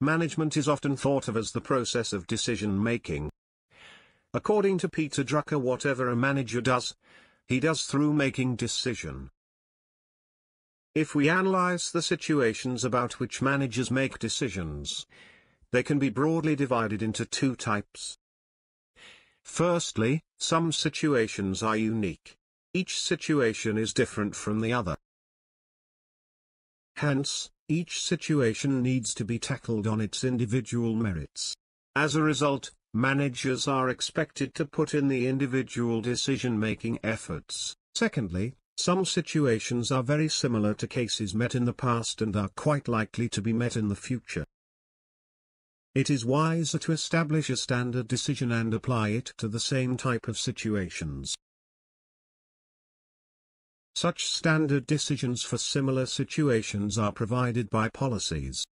Management is often thought of as the process of decision-making. According to Peter Drucker, whatever a manager does, he does through making decision. If we analyze the situations about which managers make decisions, they can be broadly divided into two types. Firstly, some situations are unique. Each situation is different from the other. Hence, each situation needs to be tackled on its individual merits. As a result, managers are expected to put in the individual decision-making efforts. Secondly, some situations are very similar to cases met in the past and are quite likely to be met in the future. It is wiser to establish a standard decision and apply it to the same type of situations. Such standard decisions for similar situations are provided by policies.